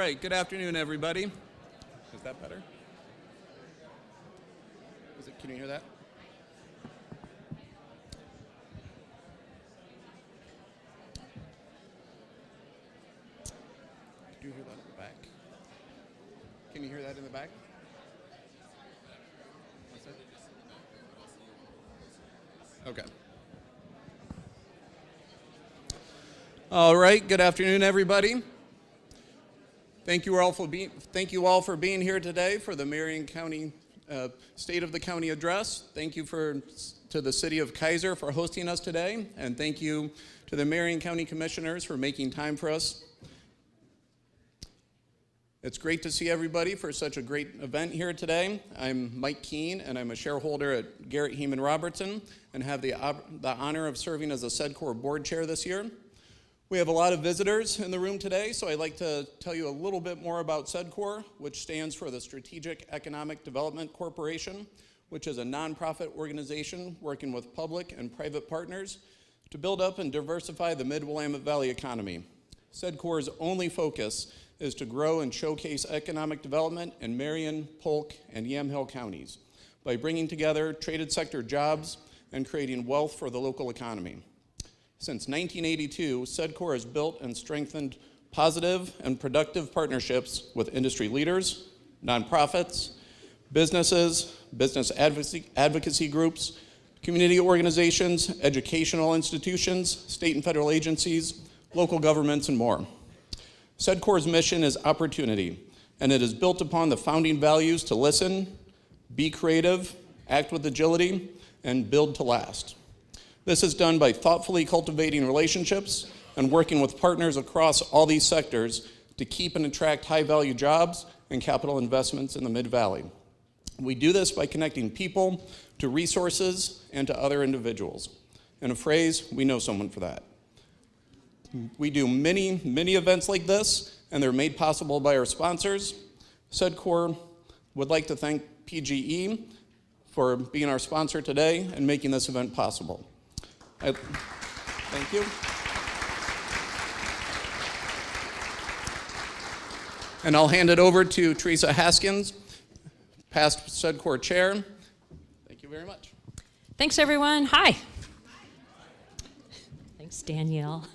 right, good afternoon, everybody. Is that better? Can you hear that? Can you hear that in the back? Can you hear that in the back? What's that? Okay. All right, good afternoon, everybody. Thank you all for being here today for the Marion County State of the County Address. Thank you to the City of Kaiser for hosting us today, and thank you to the Marion County Commissioners for making time for us. It's great to see everybody for such a great event here today. I'm Mike Keene, and I'm a shareholder at Garrett Heeman Robertson, and have the honor of serving as a SEDCOR board chair this year. We have a lot of visitors in the room today, so I'd like to tell you a little bit more about SEDCOR, which stands for the Strategic Economic Development Corporation, which is a nonprofit organization working with public and private partners to build up and diversify the Mid-Willamette Valley economy. SEDCOR's only focus is to grow and showcase economic development in Marion, Polk, and Yamhill counties by bringing together traded sector jobs and creating wealth for the local economy. Since 1982, SEDCOR has built and strengthened positive and productive partnerships with industry leaders, nonprofits, businesses, business advocacy groups, community organizations, educational institutions, state and federal agencies, local governments, and more. SEDCOR's mission is opportunity, and it is built upon the founding values to listen, be creative, act with agility, and build to last. This is done by thoughtfully cultivating relationships and working with partners across all these sectors to keep and attract high-value jobs and capital investments in the Mid-Valley. We do this by connecting people to resources and to other individuals. In a phrase, we know someone for that. We do many events like this, and they're made possible by our sponsors. SEDCOR would like to thank PGE for being our sponsor today and making this event possible. Thank you. And I'll hand it over to Teresa Haskins, past SEDCOR chair. Thank you very much. Thanks, everyone. Hi. Thanks, Danielle.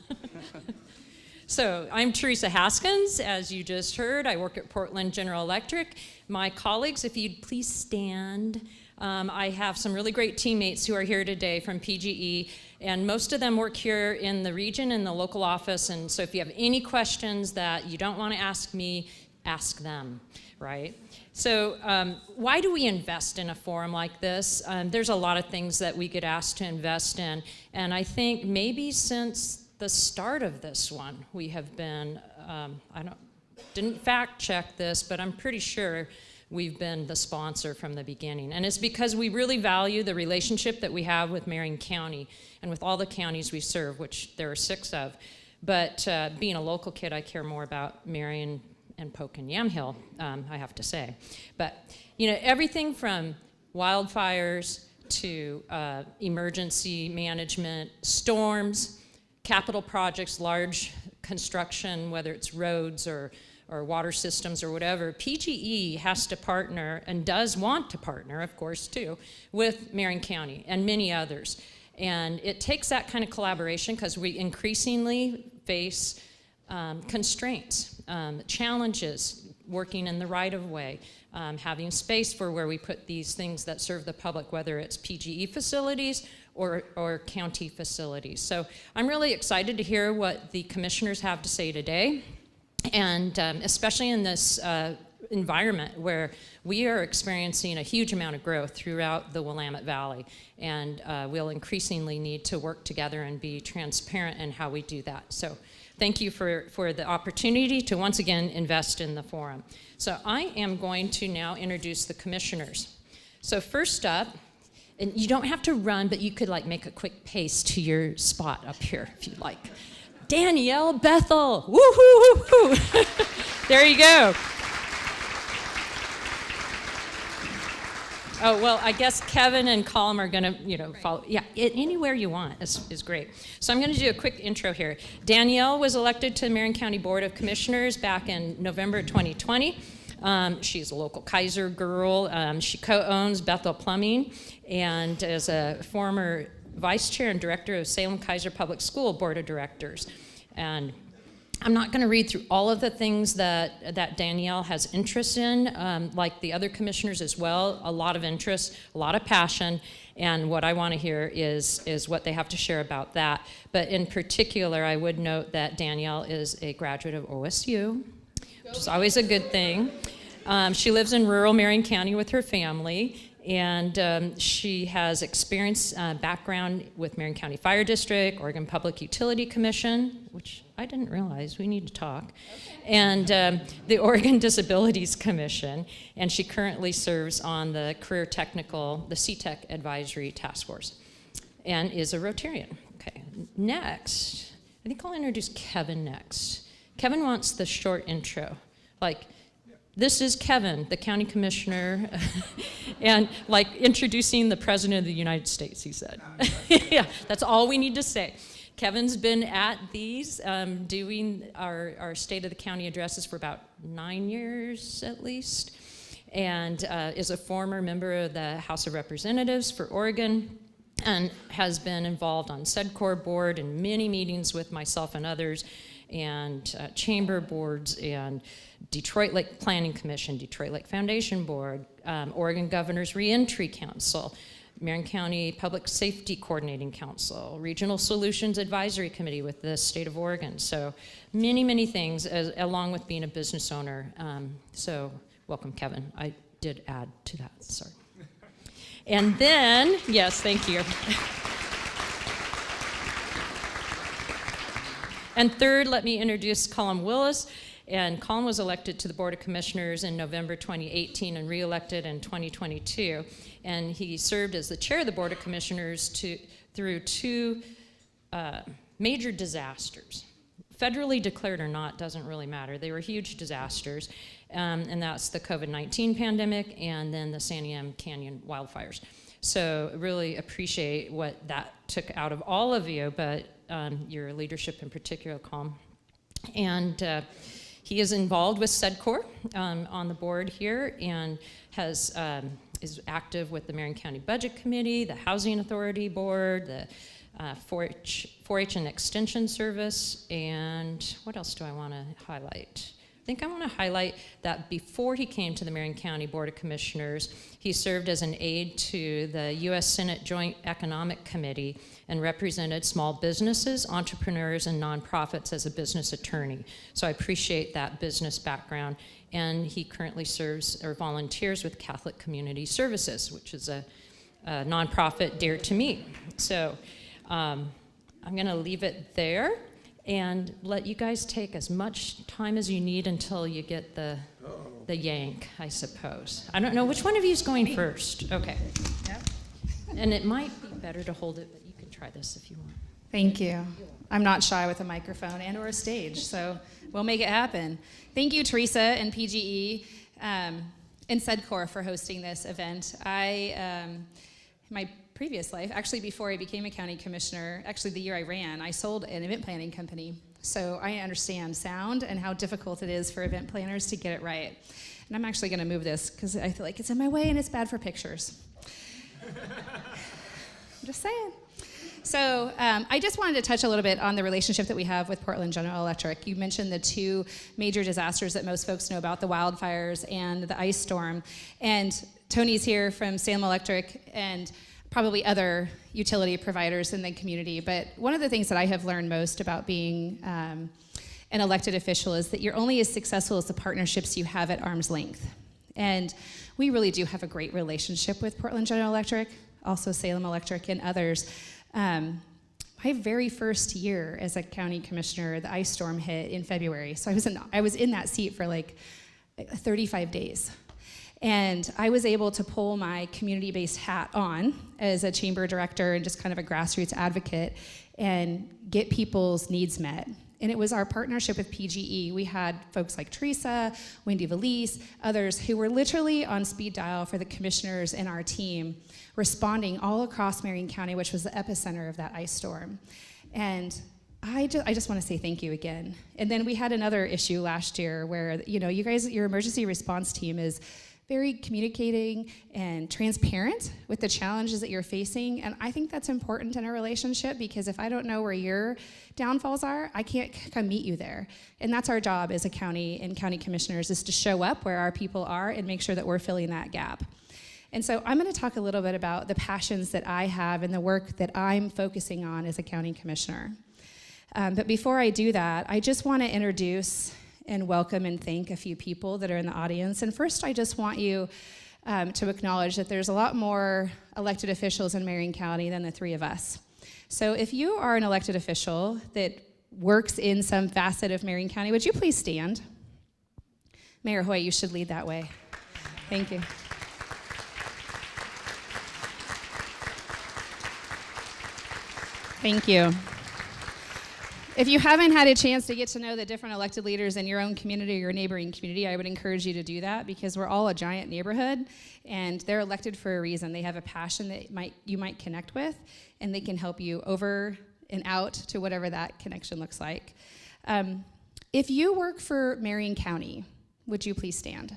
So I'm Teresa Haskins. As you just heard, I work at Portland General Electric. My colleagues, if you'd please stand. I have some really great teammates who are here today from PGE, and most of them work here in the region in the local office, and so if you have any questions that you don't want to ask me, ask them, right? So why do we invest in a forum like this? There's a lot of things that we get asked to invest in, and I think maybe since the start of this one, we have been, didn't fact check this, but I'm pretty sure we've been the sponsor from the beginning. And it's because we really value the relationship that we have with Marion County and with all the counties we serve, which there are 6 of. But being a local kid, I care more about Marion and Polk and Yamhill, I have to say. But you know, everything from wildfires to emergency management, storms, capital projects, large construction, whether it's roads or water systems or whatever, PGE has to partner and does want to partner, of course, too, with Marion County and many others. And it takes that kind of collaboration because we increasingly face constraints, challenges, working in the right-of-way, having space for where we put these things that serve the public, whether it's PGE facilities or county facilities. So I'm really excited to hear what the commissioners have to say today. And especially in this environment where we are experiencing a huge amount of growth throughout the Willamette Valley, and we'll increasingly need to work together and be transparent in how we do that. So thank you for the opportunity to once again invest in the forum. So I am going to now introduce the commissioners. So first up, and you don't have to run, but you could like make a quick pace to your spot up here if you'd like. Danielle Bethel, woo-hoo, woo-hoo. There you go. Oh, well, I guess Kevin and Colm are going to, follow. Yeah, anywhere you want is great. So I'm going to do a quick intro here. Danielle was elected to the Marion County Board of Commissioners back in November 2020. She's a local Kaiser girl. She co-owns Bethel Plumbing and is a former vice chair and director of Salem Kaiser Public School Board of Directors. And I'm not going to read through all of the things that Danielle has interest in, like the other commissioners as well. A lot of interest, a lot of passion, and what I want to hear is what they have to share about that. But in particular, I would note that Danielle is a graduate of OSU, which is always a good thing. She lives in rural Marion County with her family, and she has experience, background with Marion County Fire District, Oregon Public Utility Commission, which I didn't realize, we need to talk, okay. And the Oregon Disabilities Commission, and she currently serves on the Career Technical, the CTEC Advisory Task Force, and is a Rotarian. Okay, next, I think I'll introduce Kevin next. Kevin wants the short intro, like, this is Kevin, the county commissioner, and like introducing the President of the United States, he said. Yeah, that's all we need to say. Kevin's been at these, doing our State of the County addresses for about 9 years at least, and is a former member of the House of Representatives for Oregon, and has been involved on SEDCOR board and many meetings with myself and others, and chamber boards, and Detroit Lake Planning Commission, Detroit Lake Foundation Board, Oregon Governor's Reentry Council, Marion County Public Safety Coordinating Council, Regional Solutions Advisory Committee with the state of Oregon. So many, many things, along with being a business owner. So welcome, Kevin. I did add to that, sorry. And then, yes, thank you. And third, let me introduce Colm Willis. And Colm was elected to the Board of Commissioners in November 2018 and re-elected in 2022. And he served as the chair of the Board of Commissioners through two major disasters. Federally declared or not, doesn't really matter. They were huge disasters. And that's the COVID-19 pandemic and then the Santiam Canyon wildfires. So really appreciate what that took out of all of you, but your leadership in particular, Colm. And he is involved with SEDCOR on the board here, and is active with the Marion County Budget Committee, the Housing Authority Board, the 4-H and Extension Service, and what else do I want to highlight? I think I want to highlight that before he came to the Marion County Board of Commissioners, he served as an aide to the U.S. Senate Joint Economic Committee and represented small businesses, entrepreneurs, and nonprofits as a business attorney. So I appreciate that business background. And he currently serves or volunteers with Catholic Community Services, which is a nonprofit dear to me. So I'm going to leave it there and let you guys take as much time as you need until you get the yank, I suppose. I don't know, which one of you is going first? Okay. Yep. And it might be better to hold it, but you can try this if you want. Thank you. I'm not shy with a microphone and or a stage, so we'll make it happen. Thank you, Teresa and PGE and SEDCOR for hosting this event. My previous life, actually before I became a county commissioner, actually the year I ran, I sold an event planning company. So I understand sound and how difficult it is for event planners to get it right. And I'm actually going to move this because I feel like it's in my way and it's bad for pictures. I'm just saying. So I just wanted to touch a little bit on the relationship that we have with Portland General Electric. You mentioned the two major disasters that most folks know about, the wildfires and the ice storm. And Tony's here from Salem Electric and probably other utility providers in the community. But one of the things that I have learned most about being an elected official is that you're only as successful as the partnerships you have at arm's length. And we really do have a great relationship with Portland General Electric, also Salem Electric and others. My very first year as a county commissioner, the ice storm hit in February. So I was in that seat for like 35 days. And I was able to pull my community-based hat on as a chamber director and just kind of a grassroots advocate and get people's needs met And it was our partnership with PGE. We had folks like Teresa, Wendy Valise, others who were literally on speed dial for the commissioners and our team, responding all across Marion County, which was the epicenter of that ice storm. And I just want to say thank you again. And then we had another issue last year where, you guys, your emergency response team is very communicating and transparent with the challenges that you're facing. And I think that's important in a relationship, because if I don't know where your downfalls are, I can't come meet you there. And that's our job as a county and county commissioners, is to show up where our people are and make sure that we're filling that gap. And so I'm going to talk a little bit about the passions that I have and the work that I'm focusing on as a county commissioner. But before I do that, I just want to introduce and welcome and thank a few people that are in the audience. And first, I just want you to acknowledge that there's a lot more elected officials in Marion County than the three of us. So if you are an elected official that works in some facet of Marion County, would you please stand? Mayor Hoy, you should lead that way. Thank you. Thank you. If you haven't had a chance to get to know the different elected leaders in your own community or your neighboring community, I would encourage you to do that, because we're all a giant neighborhood, and they're elected for a reason. They have a passion that you might connect with, and they can help you over and out to whatever that connection looks like. If you work for Marion County, would you please stand?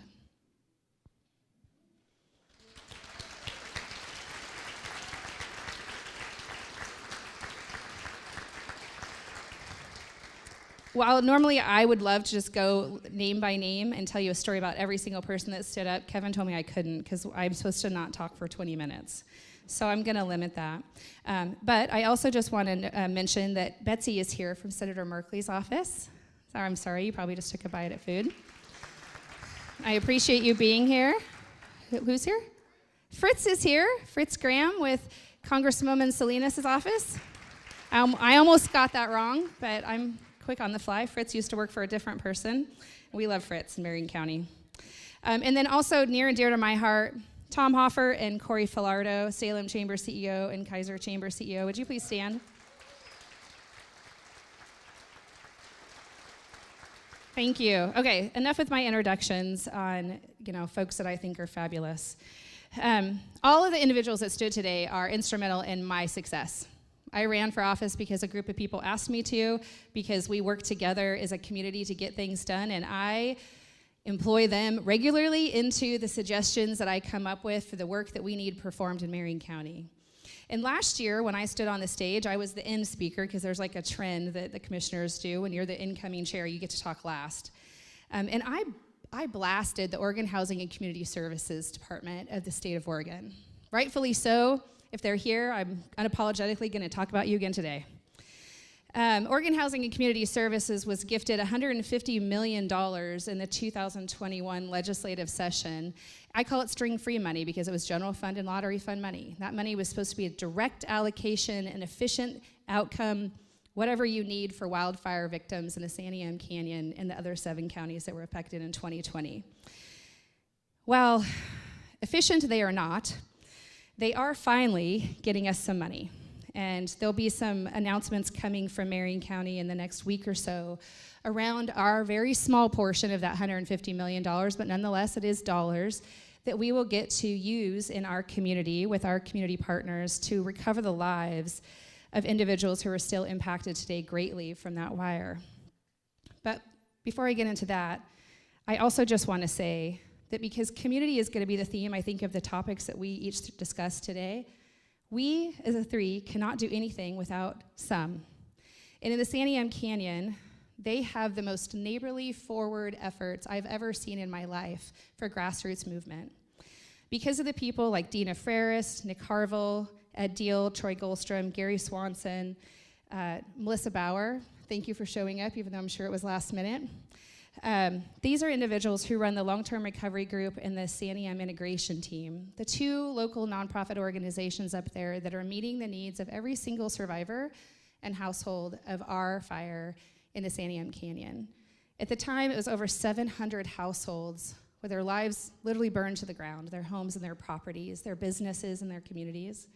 While normally I would love to just go name by name and tell you a story about every single person that stood up, Kevin told me I couldn't, because I'm supposed to not talk for 20 minutes. So I'm going to limit that. But I also just want to mention that Betsy is here from Senator Merkley's office. I'm sorry, you probably just took a bite at food. I appreciate you being here. Who's here? Fritz is here. Fritz Graham with Congresswoman Salinas' office. I almost got that wrong, but I'm quick on the fly. Fritz used to work for a different person. We love Fritz in Marion County. And then also near and dear to my heart, Tom Hoffer and Corey Filardo, Salem Chamber CEO and Kaiser Chamber CEO. Would you please stand? Thank you. Okay, enough with my introductions on, folks that I think are fabulous. All of the individuals that stood today are instrumental in my success. I ran for office because a group of people asked me to, because we work together as a community to get things done, and I employ them regularly into the suggestions that I come up with for the work that we need performed in Marion County. And last year, when I stood on the stage, I was the end speaker, because there's like a trend that the commissioners do. When you're the incoming chair, you get to talk last. And I blasted the Oregon Housing and Community Services Department of the state of Oregon. Rightfully so. If they're here, I'm unapologetically going to talk about you again today. Oregon Housing and Community Services was gifted $150 million in the 2021 legislative session. I call it string-free money because it was general fund and lottery fund money. That money was supposed to be a direct allocation, an efficient outcome, whatever you need for wildfire victims in the Santiam Canyon and the other 7 counties that were affected in 2020. Well, efficient they are not. They are finally getting us some money, and there'll be some announcements coming from Marion County in the next week or so around our very small portion of that $150 million, but nonetheless it is dollars that we will get to use in our community with our community partners to recover the lives of individuals who are still impacted today greatly from that wire. But before I get into that, I also just want to say that because community is going to be the theme, I think, of the topics that we each discussed today, we, as a 3, cannot do anything without some. And in the Santiam Canyon, they have the most neighborly forward efforts I've ever seen in my life for grassroots movement. Because of the people like Dina Freris, Nick Harville, Ed Deal, Troy Goldstrom, Gary Swanson, Melissa Bauer, thank you for showing up, even though I'm sure it was last minute. These are individuals who run the Long-Term Recovery Group and the Santiam Integration Team, the 2 local nonprofit organizations up there that are meeting the needs of every single survivor and household of our fire in the Santiam Canyon. At the time, it was over 700 households where their lives literally burned to the ground, their homes and their properties, their businesses and their communities.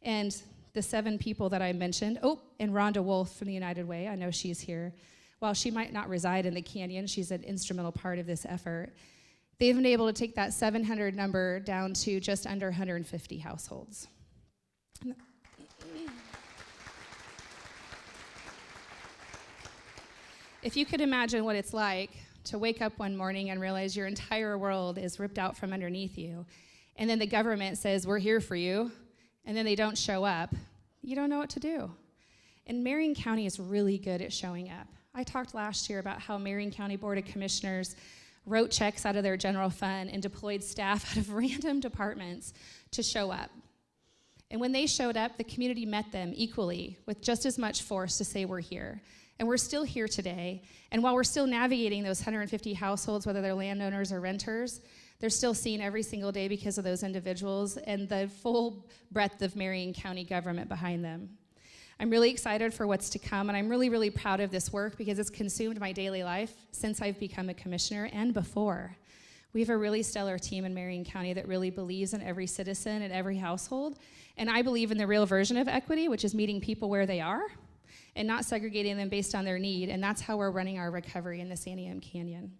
And the 7 people that I mentioned. Oh, and Rhonda Wolf from the United Way, I know she's here. While she might not reside in the canyon, she's an instrumental part of this effort. They've been able to take that 700 number down to just under 150 households. If you could imagine what it's like to wake up one morning and realize your entire world is ripped out from underneath you, and then the government says, we're here for you, and then they don't show up, you don't know what to do. And Marion County is really good at showing up. I talked last year about how Marion County Board of Commissioners wrote checks out of their general fund and deployed staff out of random departments to show up. And when they showed up, the community met them equally with just as much force to say we're here. And we're still here today. And while we're still navigating those 150 households, whether they're landowners or renters, they're still seen every single day because of those individuals and the full breadth of Marion County government behind them. I'm really excited for what's to come, and I'm really, really proud of this work because it's consumed my daily life since I've become a commissioner and before. We have a really stellar team in Marion County that really believes in every citizen and every household, and I believe in the real version of equity, which is meeting people where they are and not segregating them based on their need, and that's how we're running our recovery in the Santiam Canyon.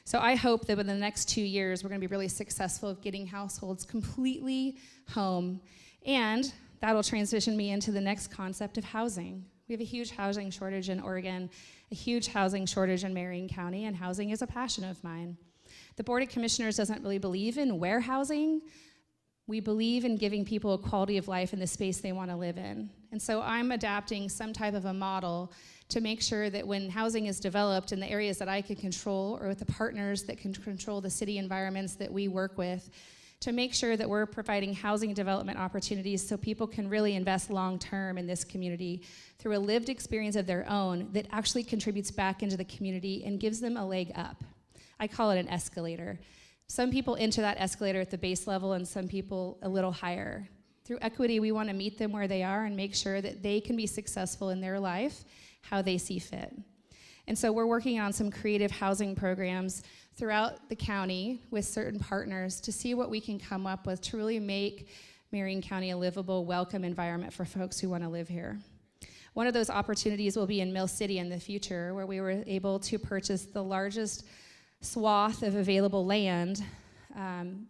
So I hope that within the next 2 years, we're gonna be really successful at getting households completely home, and that'll transition me into the next concept of housing. We have a huge housing shortage in Oregon, a huge housing shortage in Marion County, and housing is a passion of mine. The Board of Commissioners doesn't really believe in warehousing. We believe in giving people a quality of life in the space they want to live in. And so I'm adapting some type of a model to make sure that when housing is developed in the areas that I can control or with the partners that can control the city environments that we work with, to make sure that we're providing housing development opportunities so people can really invest long-term in this community through a lived experience of their own that actually contributes back into the community and gives them a leg up. I call it an escalator. Some people enter that escalator at the base level and some people a little higher. Through equity, we want to meet them where they are and make sure that they can be successful in their life how they see fit. And so we're working on some creative housing programs throughout the county with certain partners to see what we can come up with to really make Marion County a livable, welcome environment for folks who want to live here. One of those opportunities will be in Mill City in the future, where we were able to purchase the largest swath of available land.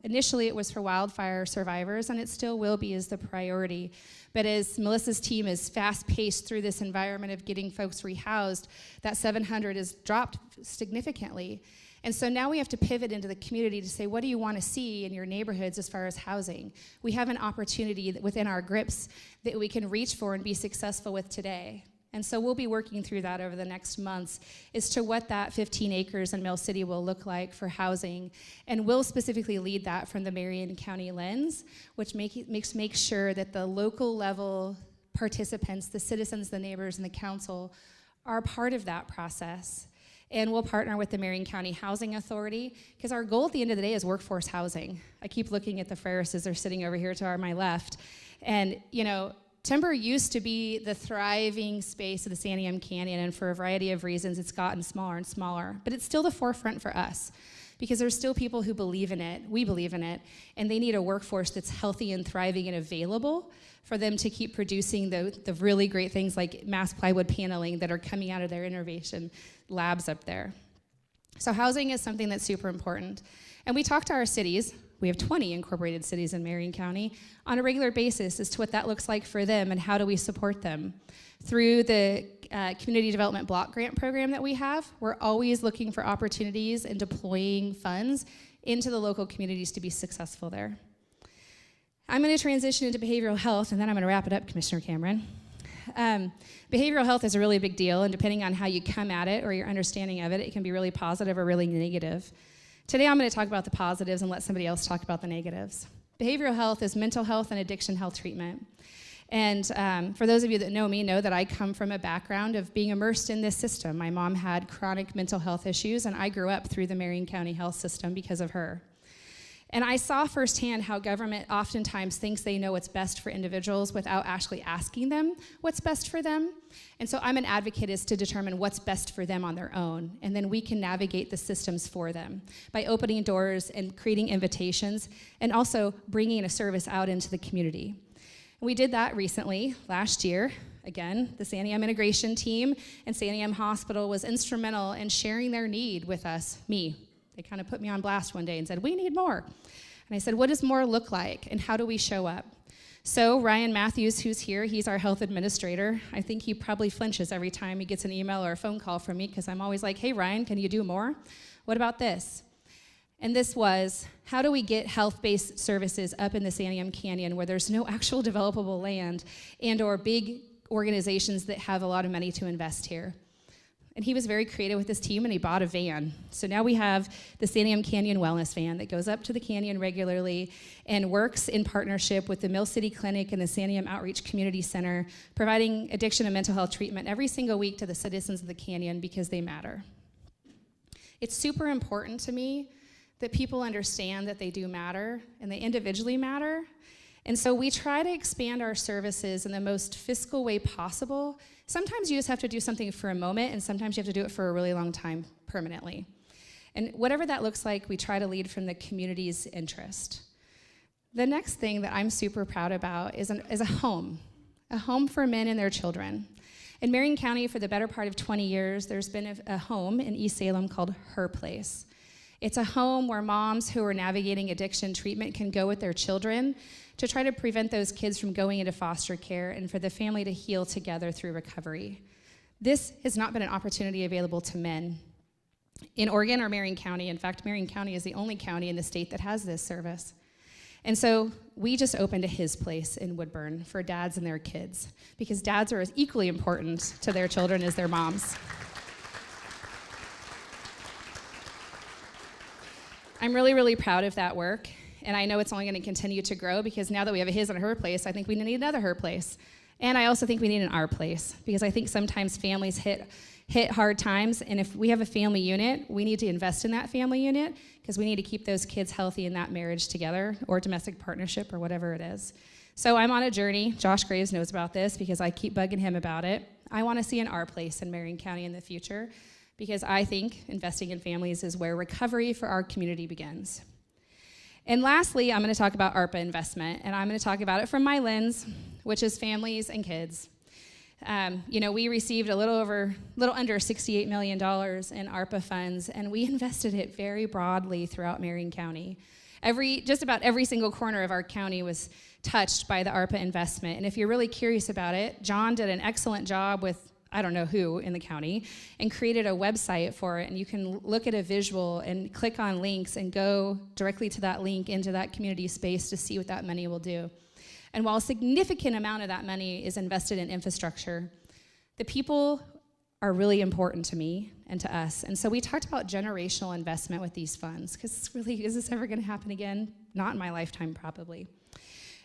Initially, it was for wildfire survivors, and it still will be as the priority. But as Melissa's team is fast-paced through this environment of getting folks rehoused, that 700 has dropped significantly. And so now we have to pivot into the community to say, what do you want to see in your neighborhoods as far as housing? We have an opportunity within our grips that we can reach for and be successful with today. And so we'll be working through that over the next months as to what that 15 acres in Mill City will look like for housing. And we'll specifically lead that from the Marion County lens, which makes sure that the local level participants, the citizens, the neighbors, and the council are part of that process. And we'll partner with the Marion County Housing Authority, because our goal at the end of the day is workforce housing. I keep looking at the Ferrises, they're sitting over here to my left. And, you know, timber used to be the thriving space of the Santiam Canyon, and for a variety of reasons, it's gotten smaller and smaller. But it's still the forefront for us, because there's still people who believe in it, we believe in it, and they need a workforce that's healthy and thriving and available for them to keep producing the really great things like mass plywood paneling that are coming out of their innovation labs up there. So housing is something that's super important. And we talk to our cities. We have 20 incorporated cities in Marion County on a regular basis as to what that looks like for them and how do we support them. Through the Community Development Block Grant program that we have, we're always looking for opportunities and deploying funds into the local communities to be successful there. I'm going to transition into behavioral health, and then I'm going to wrap it up, Commissioner Cameron. Behavioral health is a really big deal, and depending on how you come at it or your understanding of it, it can be really positive or really negative. Today I'm going to talk about the positives and let somebody else talk about the negatives. Behavioral health is mental health and addiction health treatment. And for those of you that know me, know that I come from a background of being immersed in this system. My mom had chronic mental health issues, and I grew up through the Marion County health system because of her. And I saw firsthand how government oftentimes thinks they know what's best for individuals without actually asking them what's best for them. And so I'm an advocate is to determine what's best for them on their own. And then we can navigate the systems for them by opening doors and creating invitations and also bringing a service out into the community. We did that recently, last year. Again, the Santiam integration team and Santiam Hospital was instrumental in sharing their need with us, me. They kind of put me on blast one day and said, we need more. And I said, what does more look like, and how do we show up? So Ryan Matthews, who's here, he's our health administrator. I think he probably flinches every time he gets an email or a phone call from me, because I'm always like, hey, Ryan, can you do more? What about this? And this was, how do we get health-based services up in the Santiam Canyon where there's no actual developable land and or big organizations that have a lot of money to invest here? And he was very creative with his team, and he bought a van. So now we have the Santiam Canyon Wellness Van that goes up to the canyon regularly and works in partnership with the Mill City Clinic and the Santiam Outreach Community Center, providing addiction and mental health treatment every single week to the citizens of the canyon because they matter. It's super important to me that people understand that they do matter and they individually matter. And so we try to expand our services in the most fiscal way possible. Sometimes you just have to do something for a moment, and sometimes you have to do it for a really long time permanently. And whatever that looks like, we try to lead from the community's interest. The next thing that I'm super proud about is a home for men and their children. In Marion County, for the better part of 20 years, there's been a home in East Salem called Her Place. It's a home where moms who are navigating addiction treatment can go with their children to try to prevent those kids from going into foster care and for the family to heal together through recovery. This has not been an opportunity available to men in Oregon or Marion County. In fact, Marion County is the only county in the state that has this service. And so we just opened a His Place in Woodburn for dads and their kids, because dads are as equally important to their children as their moms. I'm really, really proud of that work, and I know it's only going to continue to grow, because now that we have a His and a Her Place, I think we need another Her Place. And I also think we need an Our Place, because I think sometimes families hit hard times, and if we have a family unit, we need to invest in that family unit, because we need to keep those kids healthy in that marriage together, or domestic partnership, or whatever it is. So I'm on a journey. Josh Graves knows about this, because I keep bugging him about it. I want to see an Our Place in Marion County in the future, because I think investing in families is where recovery for our community begins. And lastly, I'm going to talk about ARPA investment, and I'm going to talk about it from my lens, which is families and kids. We received a little under $68 million in ARPA funds, and we invested it very broadly throughout Marion County. Just about every single corner of our county was touched by the ARPA investment. And if you're really curious about it, John did an excellent job with I don't know who in the county, and created a website for it, and you can look at a visual and click on links and go directly to that link into that community space to see what that money will do. And while a significant amount of that money is invested in infrastructure, the people are really important to me and to us. And so we talked about generational investment with these funds, because really, is this ever going to happen again? Not in my lifetime, probably.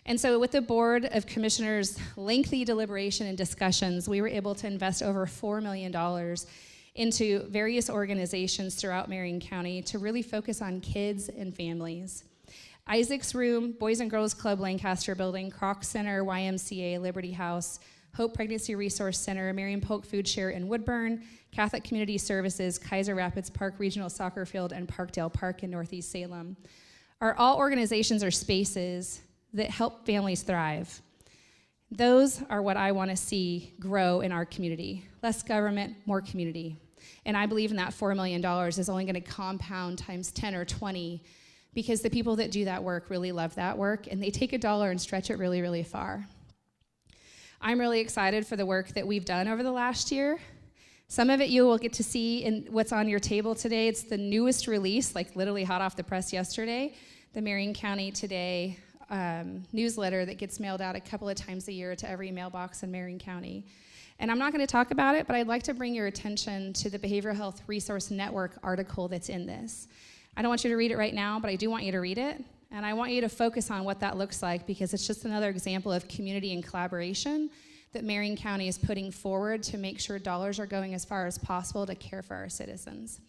And so with the Board of Commissioners' lengthy deliberation and discussions, we were able to invest over $4 million into various organizations throughout Marion County to really focus on kids and families. Isaac's Room, Boys and Girls Club Lancaster Building, Kroc Center, YMCA, Liberty House, Hope Pregnancy Resource Center, Marion Polk Food Share in Woodburn, Catholic Community Services, Kaiser Rapids Park Regional Soccer Field, and Parkdale Park in Northeast Salem are all organizations or spaces that help families thrive. Those are what I want to see grow in our community. Less government, more community. And I believe in that $4 million is only going to compound times 10 or 20, because the people that do that work really love that work, and they take a dollar and stretch it really, really far. I'm really excited for the work that we've done over the last year. Some of it you will get to see in what's on your table today. It's the newest release, like literally hot off the press yesterday, the Marion County Today newsletter that gets mailed out a couple of times a year to every mailbox in Marion County. And I'm not going to talk about it, but I'd like to bring your attention to the Behavioral Health Resource Network article that's in this. I don't want you to read it right now, but I do want you to read it. And I want you to focus on what that looks like, because it's just another example of community and collaboration that Marion County is putting forward to make sure dollars are going as far as possible to care for our citizens.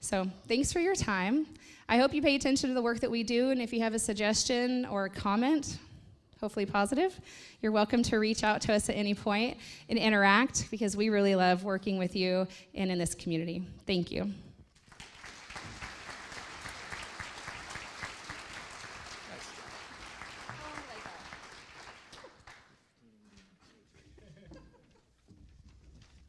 So thanks for your time. I hope you pay attention to the work that we do, and if you have a suggestion or a comment, hopefully positive, you're welcome to reach out to us at any point and interact, because we really love working with you and in this community. Thank you.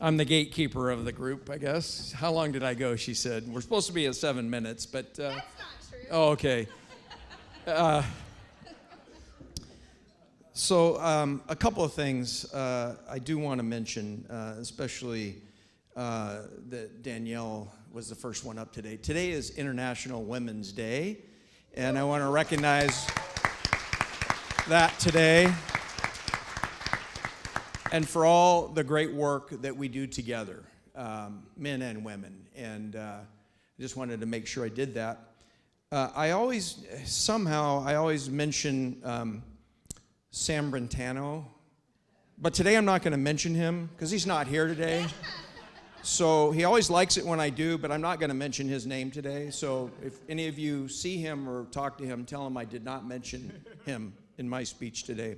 I'm the gatekeeper of the group, I guess. How long did I go? She said. We're supposed to be at 7 minutes, but... That's not true. Oh, okay. So a couple of things I do want to mention, especially that Danielle was the first one up today. Today is International Women's Day, and I want to recognize that today, and for all the great work that we do together, men and women. And I just wanted to make sure I did that. I always mention Sam Brentano, but today I'm not going to mention him because he's not here today. So he always likes it when I do, but I'm not going to mention his name today. So if any of you see him or talk to him, tell him I did not mention him in my speech today.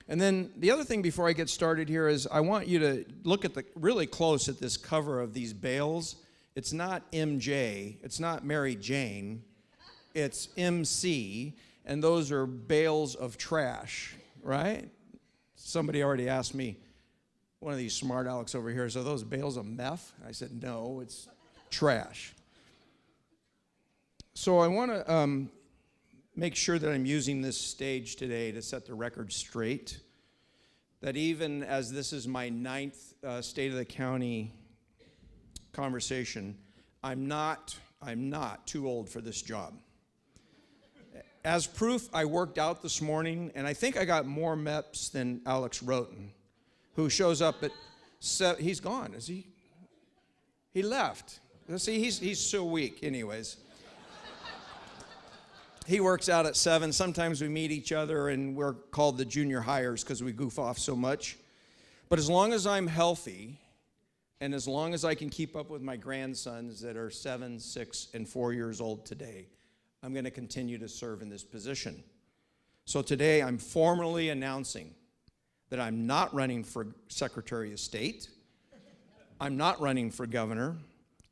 And then the other thing before I get started here is I want you to look at really close at this cover of these bales. It's not MJ, it's not Mary Jane, it's MC, and those are bales of trash, right? Somebody already asked me, one of these smart Alex over here, so are those bales of meth? I said, no, it's trash. So I want to make sure that I'm using this stage today to set the record straight, that even as this is my 9th State of the County conversation, I'm not too old for this job. As proof, I worked out this morning, and I think I got more MEPs than Alex Roten, who shows up at he's gone, is he? He left. See, he's so weak anyways. He works out at 7. Sometimes we meet each other, and we're called the junior hires because we goof off so much. But as long as I'm healthy, and as long as I can keep up with my grandsons that are 7, 6, and 4 years old today, I'm going to continue to serve in this position. So today I'm formally announcing that I'm not running for Secretary of State, I'm not running for governor,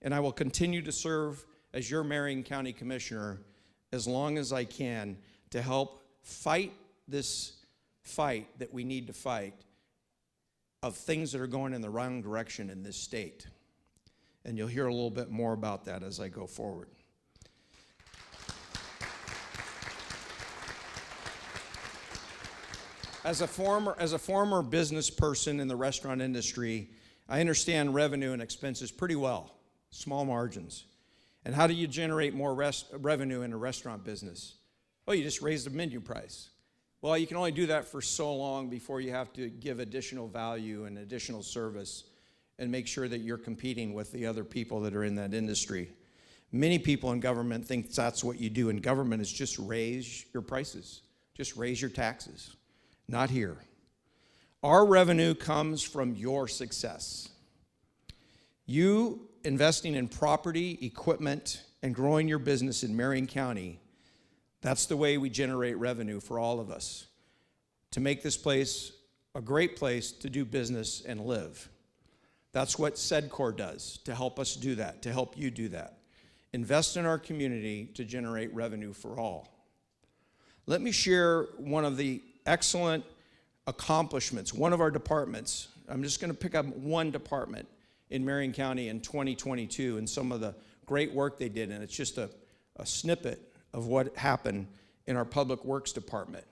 and I will continue to serve as your Marion County Commissioner as long as I can to help fight this fight that we need to fight of things that are going in the wrong direction in this state. And you'll hear a little bit more about that as I go forward. As a former business person in the restaurant industry, I understand revenue and expenses pretty well, small margins. And how do you generate more revenue in a restaurant business? Well, you just raise the menu price. Well, you can only do that for so long before you have to give additional value and additional service and make sure that you're competing with the other people that are in that industry. Many people in government think that's what you do in government is just raise your prices, just raise your taxes. Not here. Our revenue comes from your success. You investing in property, equipment, and growing your business in Marion County, that's the way we generate revenue for all of us to make this place a great place to do business and live. That's what SEDCOR does to help us do that, to help you do that. Invest in our community to generate revenue for all. Let me share one of the excellent accomplishments, one of our departments. I'm just going to pick up one department in Marion County in 2022 and some of the great work they did, and it's just a snippet of what happened in our Public Works Department.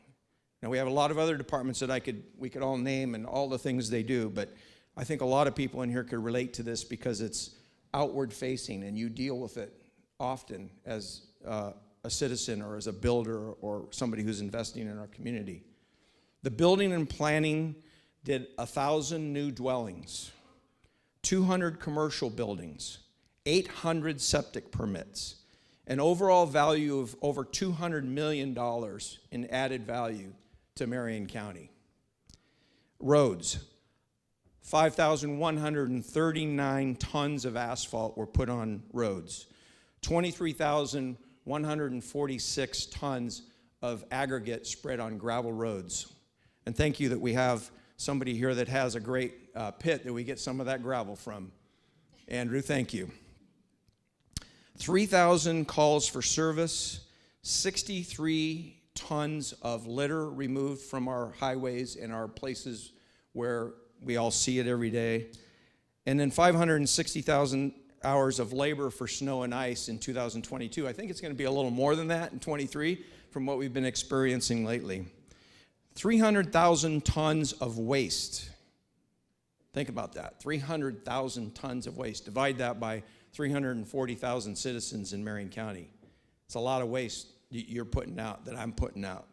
Now, we have a lot of other departments that we could all name and all the things they do, but I think a lot of people in here could relate to this because it's outward facing and you deal with it often as a citizen or as a builder or somebody who's investing in our community. The building and planning did 1,000 new dwellings, 200 commercial buildings, 800 septic permits, an overall value of over $200 million in added value to Marion County. Roads, 5,139 tons of asphalt were put on roads, 23,146 tons of aggregate spread on gravel roads. And thank you that we have somebody here that has a great pit that we get some of that gravel from. Andrew, thank you. 3,000 calls for service, 63 tons of litter removed from our highways and our places where we all see it every day. And then 560,000 hours of labor for snow and ice in 2022. I think it's going to be a little more than that in 23 from what we've been experiencing lately. 300,000 tons of waste. Think about that, 300,000 tons of waste. Divide that by 340,000 citizens in Marion County. It's a lot of waste you're putting out, that I'm putting out.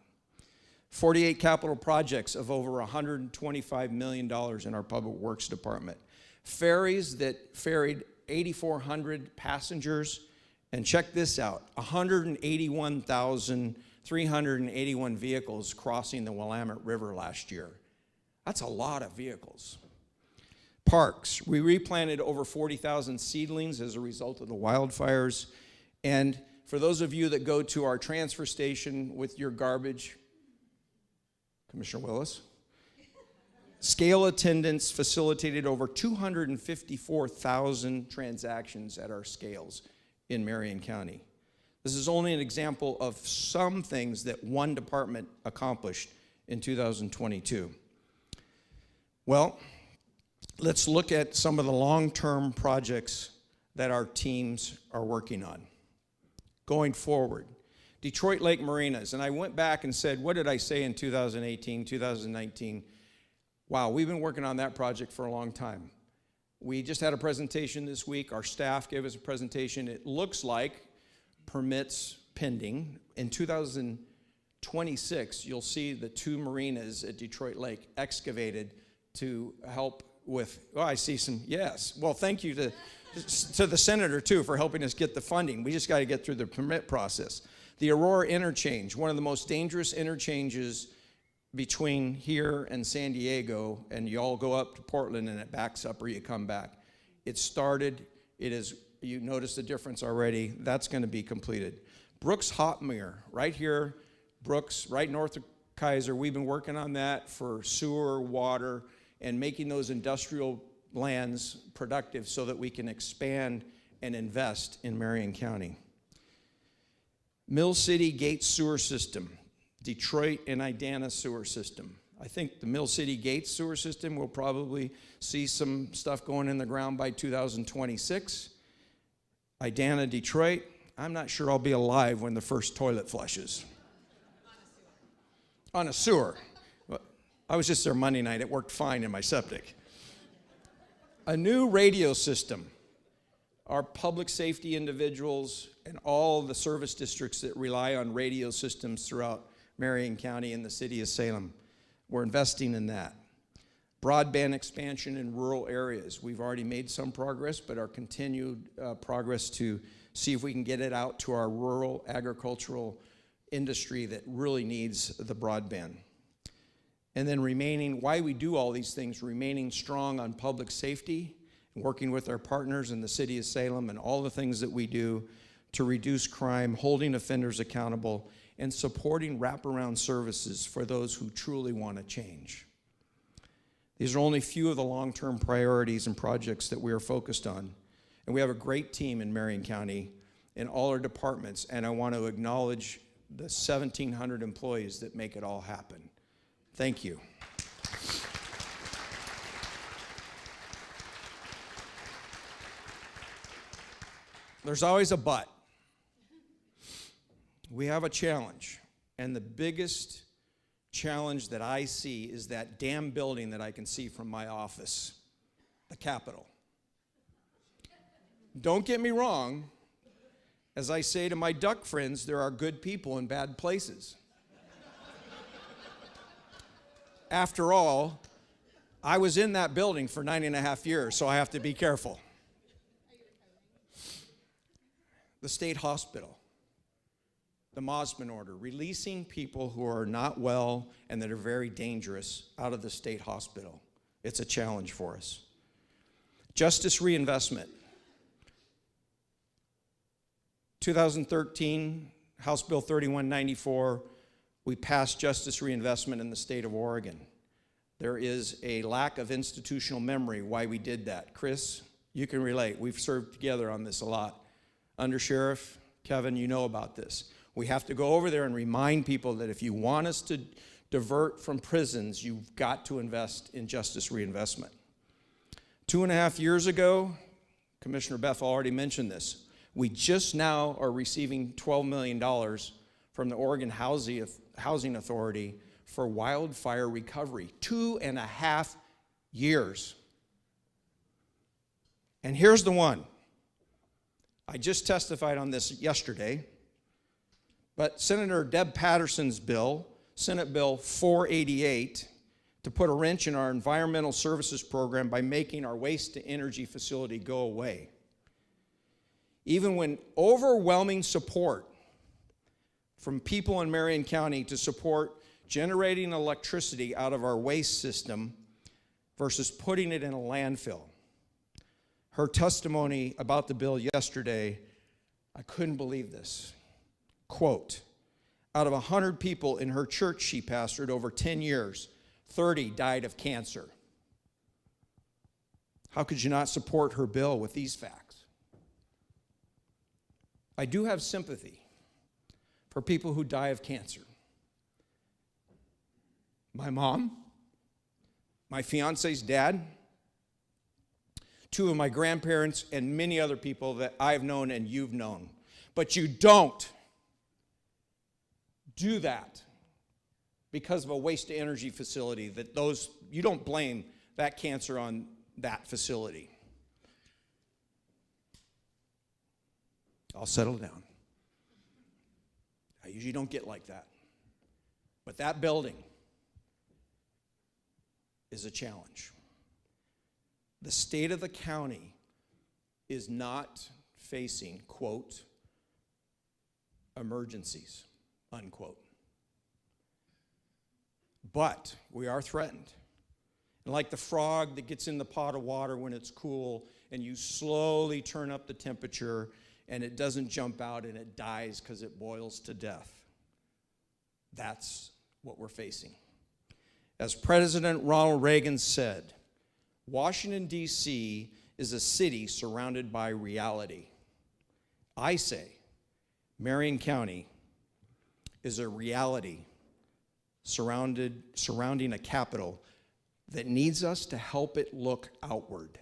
48 capital projects of over $125 million in our Public Works Department. Ferries that ferried 8,400 passengers. And check this out, 181,381 vehicles crossing the Willamette River last year. That's a lot of vehicles. Parks, we replanted over 40,000 seedlings as a result of the wildfires. And for those of you that go to our transfer station with your garbage, Commissioner Willis, scale attendance facilitated over 254,000 transactions at our scales in Marion County. This is only an example of some things that one department accomplished in 2022. Well, let's look at some of the long-term projects that our teams are working on. Going forward, Detroit Lake Marinas, and I went back and said, what did I say in 2018, 2019? Wow, we've been working on that project for a long time. We just had a presentation this week. Our staff gave us a presentation. It looks like permits pending. In 2026, you'll see the 2 marinas at Detroit Lake excavated to help with, oh, I see some, yes. Well, thank you to the senator, too, for helping us get the funding. We just got to get through the permit process. The Aurora interchange, one of the most dangerous interchanges between here and San Diego, and you all go up to Portland and it backs up or you come back. It started, it is, you notice the difference already. That's going to be completed. Brooks Hotmere, right here, Brooks, right north of Kaiser. We've been working on that for sewer, water, and making those industrial lands productive so that we can expand and invest in Marion County. Mill City Gates Sewer System, Detroit and Idana Sewer System. I think the Mill City Gates Sewer System will probably see some stuff going in the ground by 2026. Idana, Detroit, I'm not sure I'll be alive when the first toilet flushes. On a sewer. I was just there Monday night. It worked fine in my septic. A new radio system. Our public safety individuals and all the service districts that rely on radio systems throughout Marion County and the city of Salem, we're investing in that. Broadband expansion in rural areas. We've already made some progress, but our continued progress to see if we can get it out to our rural agricultural industry that really needs the broadband. And then remaining, why we do all these things, remaining strong on public safety, working with our partners in the city of Salem and all the things that we do to reduce crime, holding offenders accountable, and supporting wraparound services for those who truly want to change. These are only a few of the long-term priorities and projects that we are focused on. And we have a great team in Marion County in all our departments, and I want to acknowledge the 1,700 employees that make it all happen. Thank you. There's always a but. We have a challenge, and the biggest challenge that I see is that damn building that I can see from my office, the Capitol. Don't get me wrong. As I say to my duck friends, there are good people in bad places. After all, I was in that building for 9.5 years, so I have to be careful. The state hospital, the Mosman order, releasing people who are not well and that are very dangerous out of the state hospital. It's a challenge for us. Justice reinvestment. 2013, House Bill 3194, we passed justice reinvestment in the state of Oregon. There is a lack of institutional memory why we did that. Chris, you can relate. We've served together on this a lot. Undersheriff, Kevin, you know about this. We have to go over there and remind people that if you want us to divert from prisons, you've got to invest in justice reinvestment. 2.5 years ago, Commissioner Beth already mentioned this, we just now are receiving $12 million from the Oregon Housing Authority for wildfire recovery. 2.5 years. And here's the one. I just testified on this yesterday, but Senator Deb Patterson's bill, Senate Bill 488, to put a wrench in our environmental services program by making our waste-to-energy facility go away. Even when overwhelming support from people in Marion County to support generating electricity out of our waste system versus putting it in a landfill. Her testimony about the bill yesterday, I couldn't believe this. Quote, out of 100 people in her church she pastored over 10 years, 30 died of cancer. How could you not support her bill with these facts? I do have sympathy for people who die of cancer. My mom, my fiance's dad, 2 of my grandparents, and many other people that I've known and you've known. But you don't do that because of a waste-to-energy facility. You don't blame that cancer on that facility. I'll settle down. I usually don't get like that. But that building is a challenge. The state of the county is not facing, quote, emergencies, unquote. But we are threatened. And like the frog that gets in the pot of water when it's cool, and you slowly turn up the temperature, and it doesn't jump out and it dies because it boils to death. That's what we're facing. As President Ronald Reagan said, Washington, D.C. is a city surrounded by reality. I say Marion County is a reality surrounding a capital that needs us to help it look outward.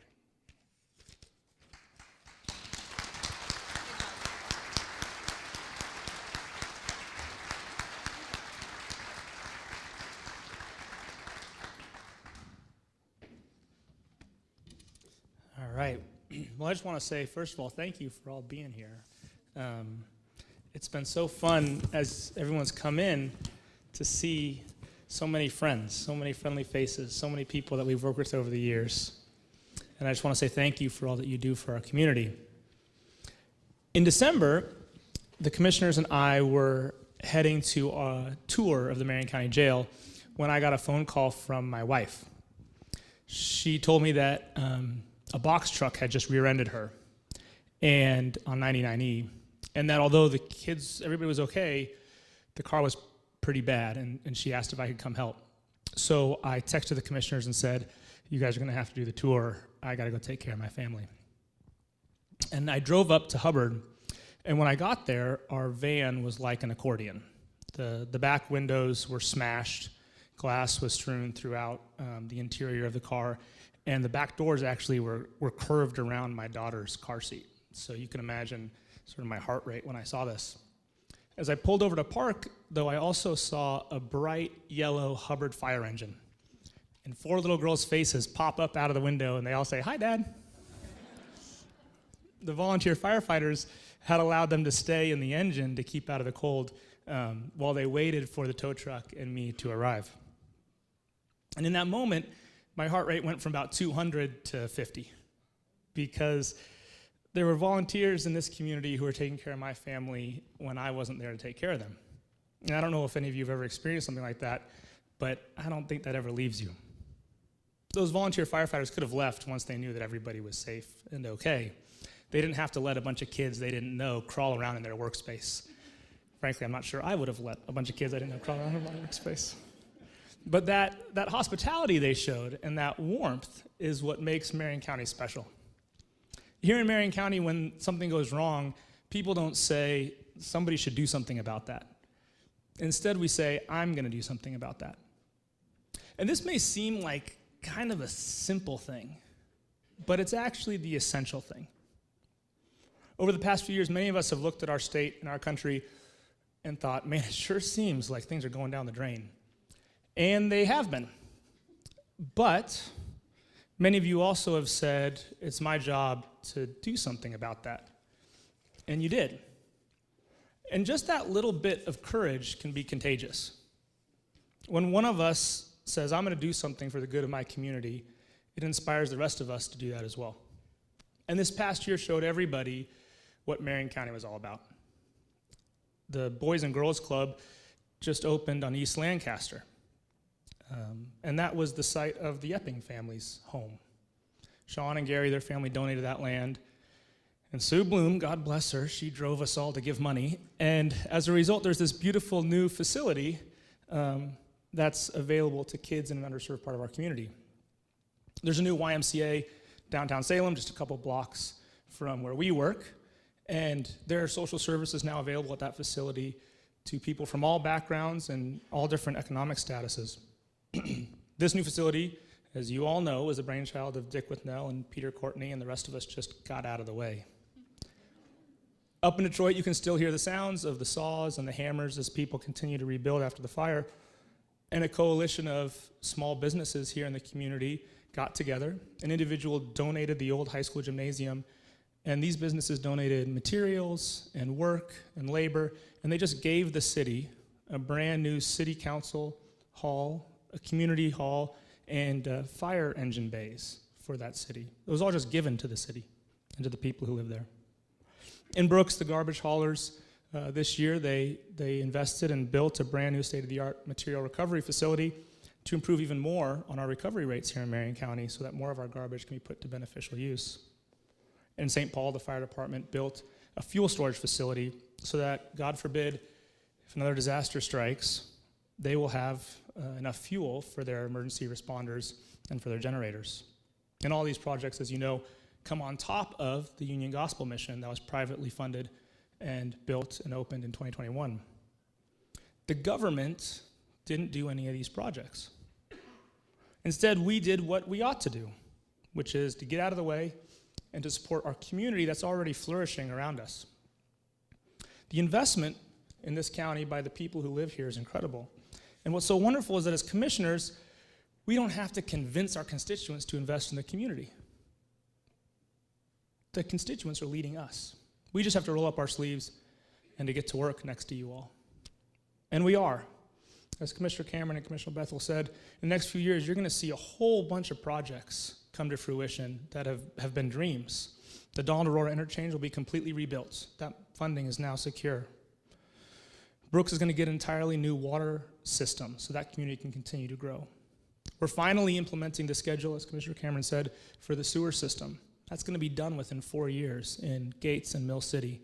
All right. Well, I just want to say, first of all, thank you for all being here. It's been so fun as everyone's come in to see so many friends, so many friendly faces, so many people that we've worked with over the years. And I just want to say thank you for all that you do for our community. In December, the commissioners and I were heading to a tour of the Marion County Jail when I got a phone call from my wife. She told me that a box truck had just rear-ended her and on 99E, and that although everybody was okay, the car was pretty bad, and she asked if I could come help. So I texted the commissioners and said, you guys are going to have to do the tour. I got to go take care of my family. And I drove up to Hubbard, and when I got there, our van was like an accordion. The back windows were smashed, glass was strewn throughout the interior of the car, and the back doors actually were curved around my daughter's car seat. So you can imagine sort of my heart rate when I saw this. As I pulled over to park, though, I also saw a bright yellow Hubbard fire engine. And 4 little girls' faces pop up out of the window, and they all say, "Hi, Dad." The volunteer firefighters had allowed them to stay in the engine to keep out of the cold while they waited for the tow truck and me to arrive. And in that moment, my heart rate went from about 200 to 50 because there were volunteers in this community who were taking care of my family when I wasn't there to take care of them. And I don't know if any of you have ever experienced something like that, but I don't think that ever leaves you. Those volunteer firefighters could have left once they knew that everybody was safe and okay. They didn't have to let a bunch of kids they didn't know crawl around in their workspace. Frankly, I'm not sure I would have let a bunch of kids I didn't know crawl around in my workspace. But that hospitality they showed and that warmth is what makes Marion County special. Here in Marion County, when something goes wrong, people don't say, somebody should do something about that. Instead, we say, I'm going to do something about that. And this may seem like kind of a simple thing, but it's actually the essential thing. Over the past few years, many of us have looked at our state and our country and thought, man, it sure seems like things are going down the drain. And they have been. But many of you also have said, it's my job to do something about that. And you did. And just that little bit of courage can be contagious. When one of us says, I'm going to do something for the good of my community, it inspires the rest of us to do that as well. And this past year showed everybody what Marion County was all about. The Boys and Girls Club just opened on East Lancaster. And that was the site of the Epping family's home. Sean and Gary, their family, donated that land. And Sue Bloom, God bless her, she drove us all to give money. And as a result, there's this beautiful new facility that's available to kids in an underserved part of our community. There's a new YMCA downtown Salem, just a couple blocks from where we work. And there are social services now available at that facility to people from all backgrounds and all different economic statuses. This new facility, as you all know, is a brainchild of Dick Withnell and Peter Courtney, and the rest of us just got out of the way. Up in Detroit, you can still hear the sounds of the saws and the hammers as people continue to rebuild after the fire. And a coalition of small businesses here in the community got together. An individual donated the old high school gymnasium, and these businesses donated materials and work and labor, and they just gave the city a brand new city council hall, a community hall, and fire engine bays for that city. It was all just given to the city and to the people who live there. In Brooks, the garbage haulers, this year they invested and built a brand new state-of-the-art material recovery facility to improve even more on our recovery rates here in Marion County so that more of our garbage can be put to beneficial use. In St. Paul, the fire department built a fuel storage facility so that, God forbid, if another disaster strikes, they will have enough fuel for their emergency responders and for their generators. And all these projects, as you know, come on top of the Union Gospel Mission that was privately funded and built and opened in 2021. The government didn't do any of these projects. Instead, we did what we ought to do, which is to get out of the way and to support our community that's already flourishing around us. The investment in this county by the people who live here is incredible. And what's so wonderful is that as commissioners, we don't have to convince our constituents to invest in the community. The constituents are leading us. We just have to roll up our sleeves and to get to work next to you all. And we are. As Commissioner Cameron and Commissioner Bethel said, in the next few years, you're going to see a whole bunch of projects come to fruition that have been dreams. The Donald Aurora Interchange will be completely rebuilt. That funding is now secure. Brooks is going to get an entirely new water system so that community can continue to grow. We're finally implementing the schedule, as Commissioner Cameron said, for the sewer system. That's going to be done within 4 years in Gates and Mill City.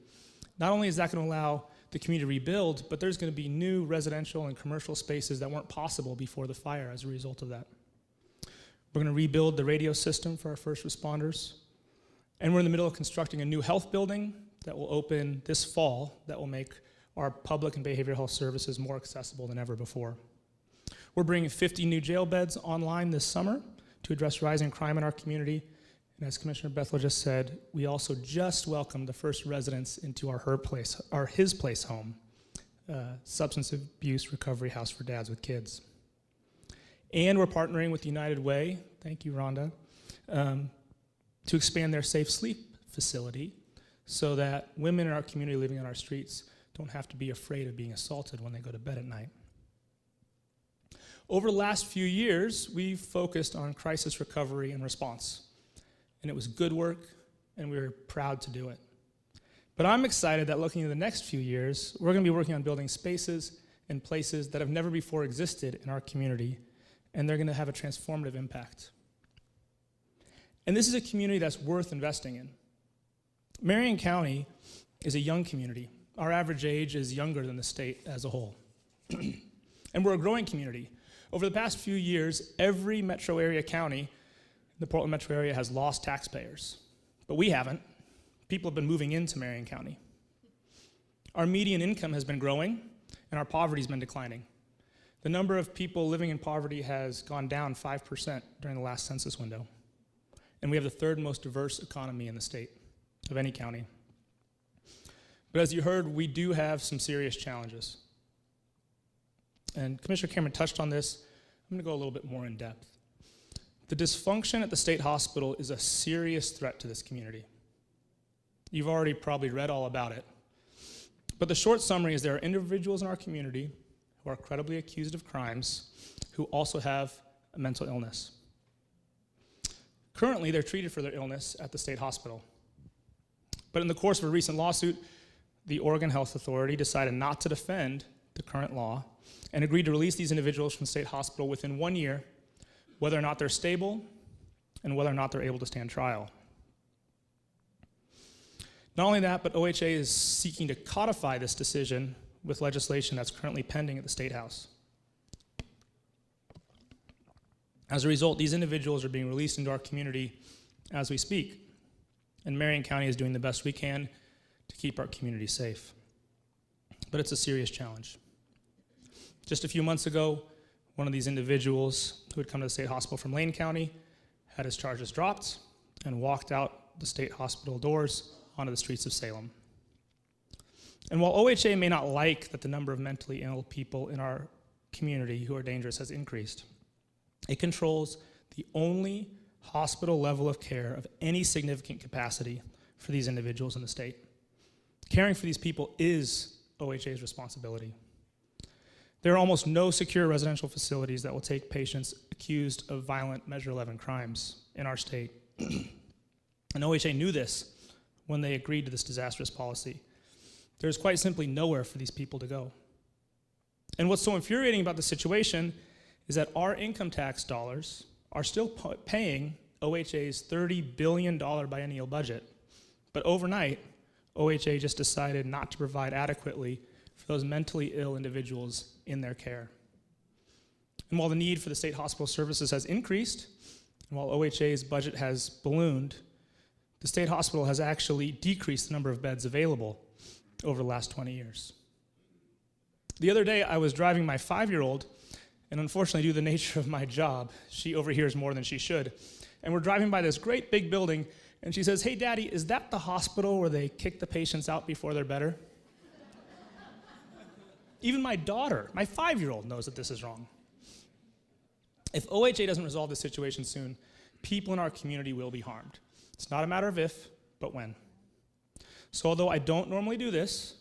Not only is that going to allow the community to rebuild, but there's going to be new residential and commercial spaces that weren't possible before the fire as a result of that. We're going to rebuild the radio system for our first responders. And we're in the middle of constructing a new health building that will open this fall that will make our public and behavioral health services more accessible than ever before. We're bringing 50 new jail beds online this summer to address rising crime in our community. And as Commissioner Bethel just said, we also just welcomed the first residents into our His Place home, substance abuse recovery house for dads with kids. And we're partnering with United Way, thank you, Rhonda, to expand their safe sleep facility so that women in our community living on our streets don't have to be afraid of being assaulted when they go to bed at night. Over the last few years, we've focused on crisis recovery and response. And it was good work, and we were proud to do it. But I'm excited that looking at the next few years, we're going to be working on building spaces and places that have never before existed in our community, and they're going to have a transformative impact. And this is a community that's worth investing in. Marion County is a young community. Our average age is younger than the state as a whole. And we're a growing community. Over the past few years, every metro area county, the Portland metro area, has lost taxpayers. But we haven't. People have been moving into Marion County. Our median income has been growing, and our poverty has been declining. The number of people living in poverty has gone down 5% during the last census window. and we have the third most diverse economy in the state of any county. But as you heard, we do have some serious challenges. And Commissioner Cameron touched on this. I'm going to go a little bit more in depth. The dysfunction at the state hospital is a serious threat to this community. You've already probably read all about it. But the short summary is there are individuals in our community who are credibly accused of crimes who also have a mental illness. Currently, they're treated for their illness at the state hospital. But in the course of a recent lawsuit, the Oregon Health Authority decided not to defend the current law and agreed to release these individuals from the state hospital within 1 year, whether or not they're stable and whether or not they're able to stand trial. Not only that, but OHA is seeking to codify this decision with legislation that's currently pending at the State House. As a result, these individuals are being released into our community as we speak, and Marion County is doing the best we can to keep our community safe. But it's a serious challenge. Just a few months ago, one of these individuals who had come to the state hospital from Lane County had his charges dropped and walked out the state hospital doors onto the streets of Salem. And while OHA may not like that the number of mentally ill people in our community who are dangerous has increased, it controls the only hospital level of care of any significant capacity for these individuals in the state. Caring for these people is OHA's responsibility. There are almost no secure residential facilities that will take patients accused of violent Measure 11 crimes in our state. And OHA knew this when they agreed to this disastrous policy. There's quite simply nowhere for these people to go. And what's so infuriating about the situation is that our income tax dollars are still paying OHA's $30 billion biennial budget. But overnight, OHA just decided not to provide adequately for those mentally ill individuals in their care. And while the need for the state hospital services has increased, and while OHA's budget has ballooned, the state hospital has actually decreased the number of beds available over the last 20 years. The other day, I was driving my 5-year-old, and unfortunately, due to the nature of my job, she overhears more than she should. And we're driving by this great big building, and she says, "Hey, Daddy, is that the hospital where they kick the patients out before they're better?" Even my daughter, my 5-year-old, knows that this is wrong. If OHA doesn't resolve this situation soon, people in our community will be harmed. It's not a matter of if, but when. So although I don't normally do this,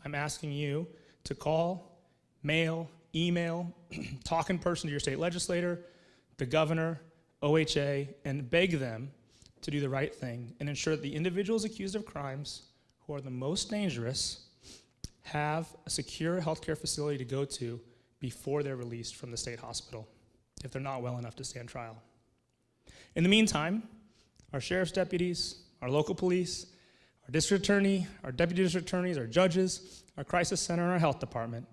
I'm asking you to call, mail, email, talk in person to your state legislator, the governor, OHA, and beg them to do the right thing and ensure that the individuals accused of crimes who are the most dangerous have a secure healthcare facility to go to before they're released from the state hospital, if they're not well enough to stand trial. In the meantime, our sheriff's deputies, our local police, our district attorney, our deputy district attorneys, our judges, our crisis center, and our health department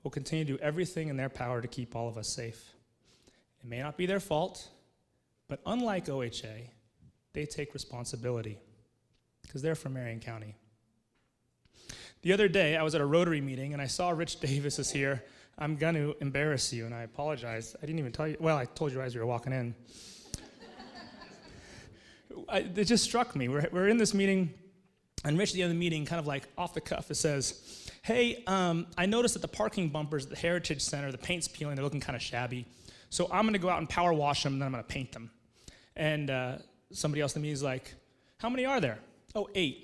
will continue to do everything in their power to keep all of us safe. It may not be their fault, but unlike OHA, they take responsibility because they're from Marion County. The other day, I was at a Rotary meeting, and I saw Rich Davis is here. I'm going to embarrass you, and I apologize. I didn't even tell you. Well, I told you as you were walking in. It just struck me. We're in this meeting, and Rich at the end of the meeting, kind of like off the cuff, it says, "Hey, I noticed that the parking bumpers at the Heritage Center, the paint's peeling, they're looking kind of shabby. So I'm going to go out and power wash them, and then I'm going to paint them." And somebody else in the meeting is like, "How many are there?" "Oh, 8.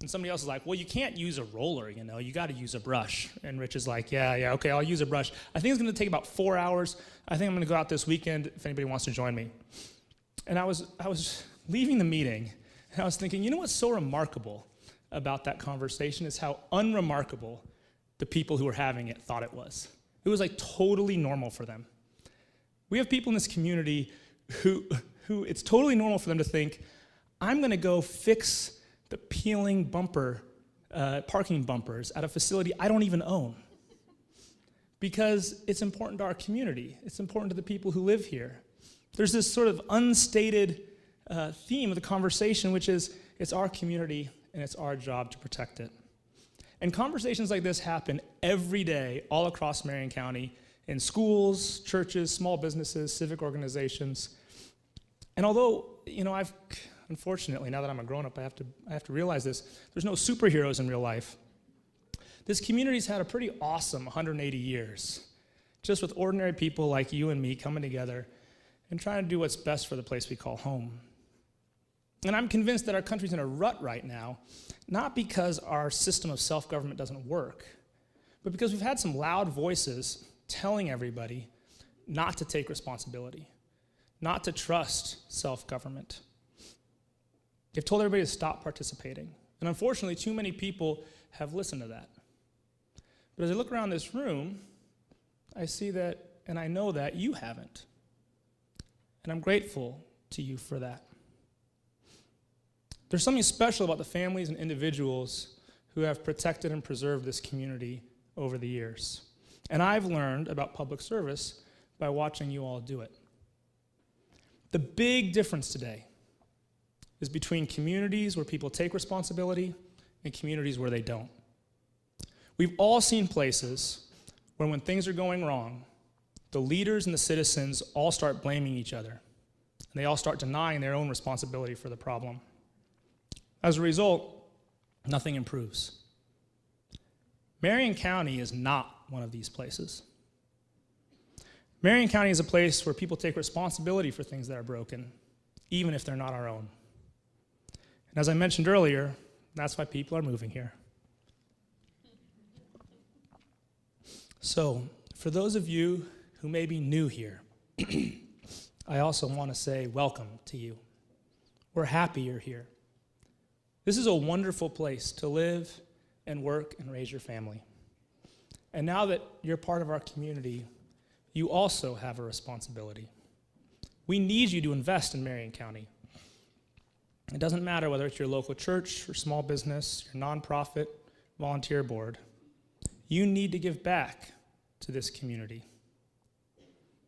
And somebody else is like, "Well, you can't use a roller, you know. You got to use a brush." And Rich is like, yeah, okay, I'll use a brush. I think it's going to take about 4 hours. I think I'm going to go out this weekend if anybody wants to join me. And I was leaving the meeting, and I was thinking, you know what's so remarkable about that conversation is how unremarkable the people who were having it thought it was. It was like totally normal for them. We have people in this community who it's totally normal for them to think, I'm going to go fix the peeling parking bumpers at a facility I don't even own. Because it's important to our community. It's important to the people who live here. There's this sort of unstated theme of the conversation, which is it's our community and it's our job to protect it. And conversations like this happen every day all across Marion County in schools, churches, small businesses, civic organizations. And although unfortunately, now that I'm a grown-up, I have to realize this. There's no superheroes in real life. This community's had a pretty awesome 180 years, just with ordinary people like you and me coming together and trying to do what's best for the place we call home. And I'm convinced that our country's in a rut right now, not because our system of self-government doesn't work, but because we've had some loud voices telling everybody not to take responsibility, not to trust self-government. They've told everybody to stop participating. And unfortunately, too many people have listened to that. But as I look around this room, I see that, and I know that you haven't. And I'm grateful to you for that. There's something special about the families and individuals who have protected and preserved this community over the years. And I've learned about public service by watching you all do it. The big difference today is between communities where people take responsibility and communities where they don't. We've all seen places where when things are going wrong, the leaders and the citizens all start blaming each other, and they all start denying their own responsibility for the problem. As a result, nothing improves. Marion County is not one of these places. Marion County is a place where people take responsibility for things that are broken, even if they're not our own. And as I mentioned earlier, that's why people are moving here. So, for those of you who may be new here, I also want to say welcome to you. We're happy you're here. This is a wonderful place to live and work and raise your family. And now that you're part of our community, you also have a responsibility. We need you to invest in Marion County. It doesn't matter whether it's your local church or small business, your nonprofit, volunteer board. You need to give back to this community.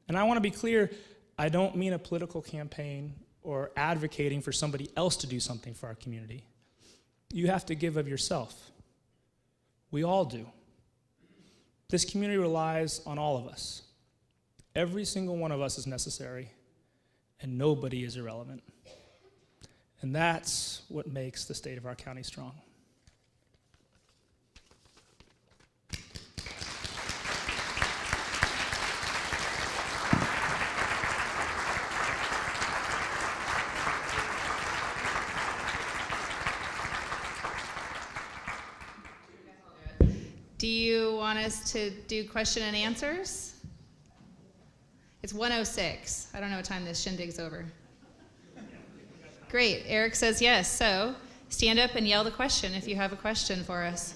And I want to be clear, I don't mean a political campaign or advocating for somebody else to do something for our community. You have to give of yourself. We all do. This community relies on all of us. Every single one of us is necessary, and nobody is irrelevant. And that's what makes the state of our county strong. Do you want us to do question and answers? It's 1:06. I don't know what time this shindig's over. Great. Eric says yes. So stand up and yell the question if you have a question for us.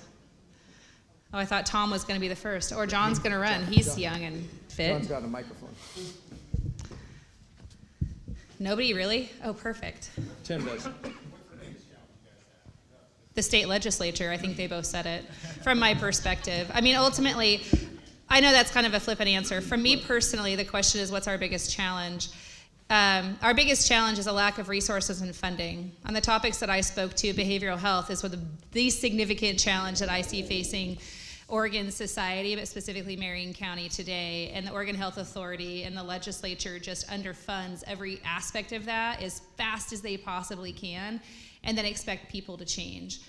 Oh, I thought Tom was going to be the first. Or John's going to run. He's young and fit. John's got a microphone. Nobody really? Oh, perfect. Tim does. The state legislature, I think they both said it, from my perspective. I mean, ultimately, I know that's kind of a flippant answer. For me personally, the question is, what's our biggest challenge? Our biggest challenge is a lack of resources and funding. On the topics that I spoke to, behavioral health is the significant challenge that I see facing Oregon society, but specifically Marion County today. And the Oregon Health Authority and the legislature just underfunds every aspect of that as fast as they possibly can, and then expect people to change.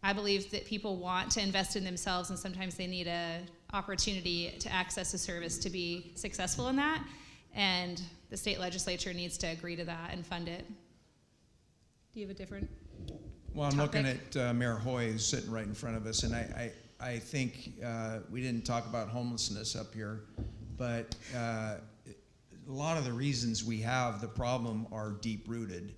I believe that people want to invest in themselves, and sometimes they need an opportunity to access a service to be successful in that, and the state legislature needs to agree to that and fund it. Do you have a different Well, I'm topic? looking at Mayor Hoy, who's sitting right in front of us, and I think we didn't talk about homelessness up here, but a lot of the reasons we have the problem are deep-rooted.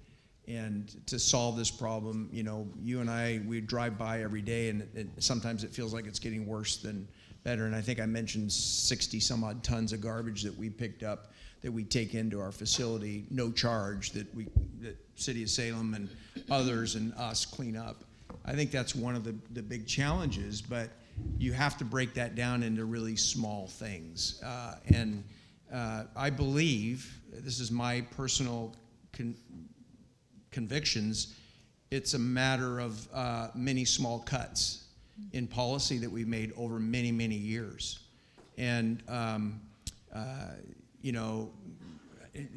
And to solve this problem, you know, you and I, we drive by every day, and sometimes it feels like it's getting worse than better. And I think I mentioned 60 some odd tons of garbage that we picked up that we take into our facility, no charge, that City of Salem and others and us clean up. I think that's one of the big challenges, but you have to break that down into really small things. I believe, this is my personal convictions, it's a matter of many small cuts in policy that we've made over many, many years. And, you know,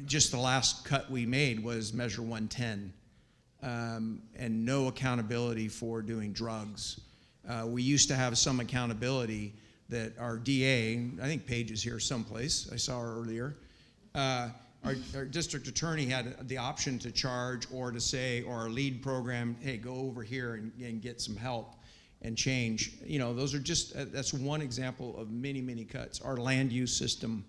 just the last cut we made was Measure 110, and no accountability for doing drugs. We used to have some accountability that our DA, I think Paige is here someplace, I saw her earlier, our district attorney had the option to charge or to say, or our lead program, hey, go over here and get some help and change. You know, those are just, that's one example of many, many cuts. Our land use system,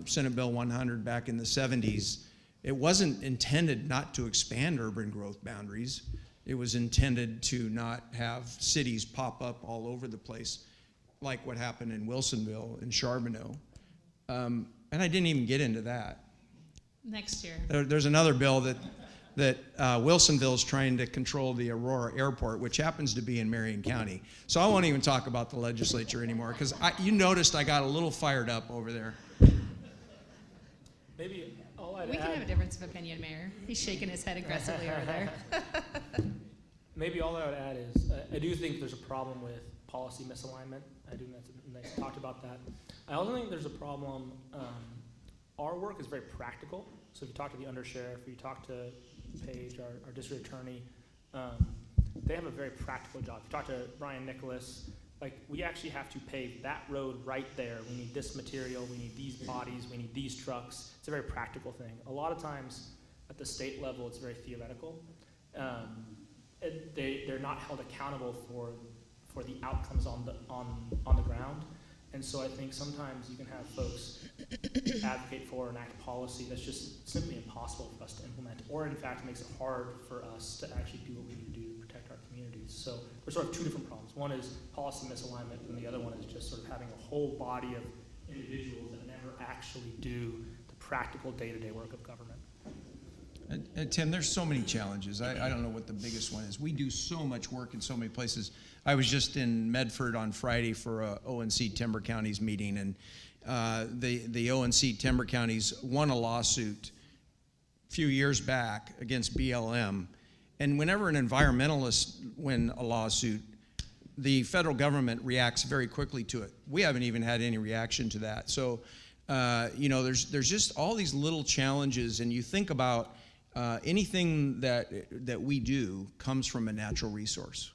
Senate Bill 100 back in the 70s, it wasn't intended not to expand urban growth boundaries. It was intended to not have cities pop up all over the place, like what happened in Wilsonville and Charbonneau. And I didn't even get into that. Next year. There's another bill that Wilsonville is trying to control the Aurora Airport, which happens to be in Marion County. So I won't even talk about the legislature anymore, because you noticed I got a little fired up over there. Maybe all I'd We can add, have a difference of opinion, Mayor. He's shaking his head aggressively over there. maybe all I would add is I do think there's a problem with policy misalignment. I do think I talked about that. I also think there's a problem. Our work is very practical. So if you talk to the undersheriff, if you talk to Paige, our district attorney, they have a very practical job. If you talk to Brian Nicholas, like, we actually have to pave that road right there. We need this material, we need these bodies, we need these trucks. It's a very practical thing. A lot of times at the state level, it's very theoretical. They're not held accountable for the outcomes on the ground. And so I think sometimes you can have folks advocate for and enact policy that's just simply impossible for us to implement, or in fact makes it hard for us to actually do what we need to do to protect our communities. So there's sort of two different problems. One is policy misalignment, and the other one is just sort of having a whole body of individuals that never actually do the practical day-to-day work of government. And Tim, there's so many challenges. I don't know what the biggest one is. We do so much work in so many places. I was just in Medford on Friday for a ONC Timber Counties meeting, and the ONC Timber Counties won a lawsuit a few years back against BLM. And whenever an environmentalist wins a lawsuit, the federal government reacts very quickly to it. We haven't even had any reaction to that. So, you know, there's just all these little challenges, and you think about anything that we do comes from a natural resource.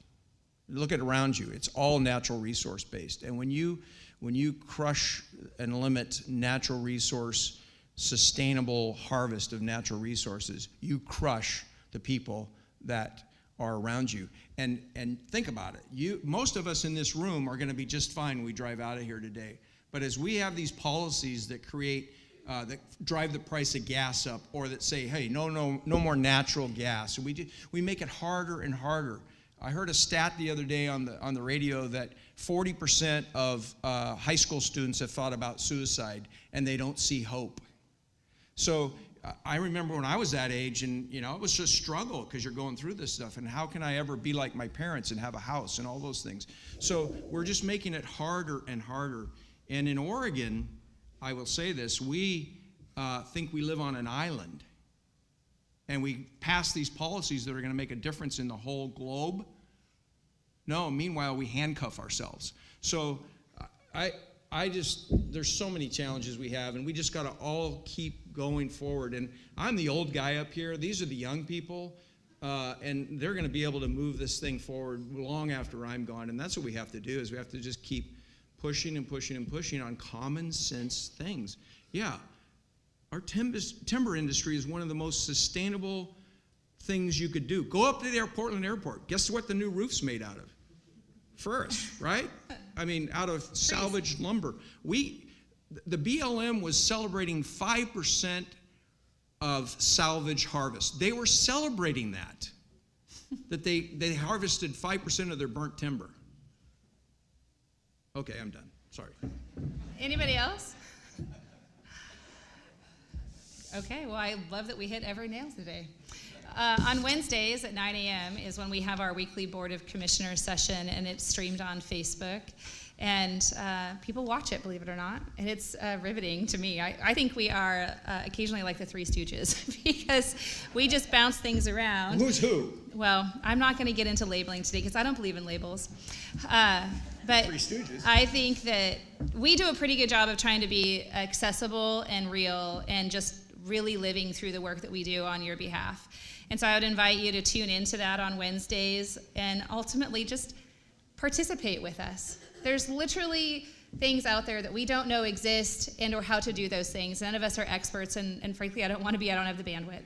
Look at around you; it's all natural resource based. And when you crush and limit natural resource, sustainable harvest of natural resources, you crush the people that are around you. And think about it. Most of us in this room are going to be just fine when we drive out of here today. But as we have these policies that create that drive the price of gas up, or that say, hey, no more natural gas, we make it harder and harder. I heard a stat the other day on the radio that 40% of high school students have thought about suicide, and they don't see hope. So I remember when I was that age, and you know, it was just a struggle because you're going through this stuff, and how can I ever be like my parents and have a house and all those things? So we're just making it harder and harder. And in Oregon, I will say this, we think we live on an island, and we pass these policies that are going to make a difference in the whole globe. No, meanwhile, we handcuff ourselves. So there's so many challenges we have, and we just got to all keep going forward. And I'm the old guy up here. These are the young people, and they're going to be able to move this thing forward long after I'm gone. And that's what we have to do, is we have to just keep pushing and pushing and pushing on common sense things. Yeah, our timber industry is one of the most sustainable things you could do. Go up to the Portland Airport. Guess what the new roof's made out of? Furze, right? I mean, out of salvaged lumber. The BLM was celebrating 5% of salvage harvest. They were celebrating that they harvested 5% of their burnt timber. Okay, I'm done. Sorry. Anybody else? Okay, well, I love that we hit every nail today. On Wednesdays at 9 a.m. is when we have our weekly Board of Commissioners session, and it's streamed on Facebook. And people watch it, believe it or not, and it's riveting to me. I think we are occasionally like the Three Stooges because we just bounce things around. Who's who? Well, I'm not going to get into labeling today because I don't believe in labels. But Three Stooges. I think that we do a pretty good job of trying to be accessible and real and just really living through the work that we do on your behalf. And so I would invite you to tune into that on Wednesdays and ultimately just participate with us. There's literally things out there that we don't know exist and or how to do those things. None of us are experts, and frankly, I don't want to be. I don't have the bandwidth.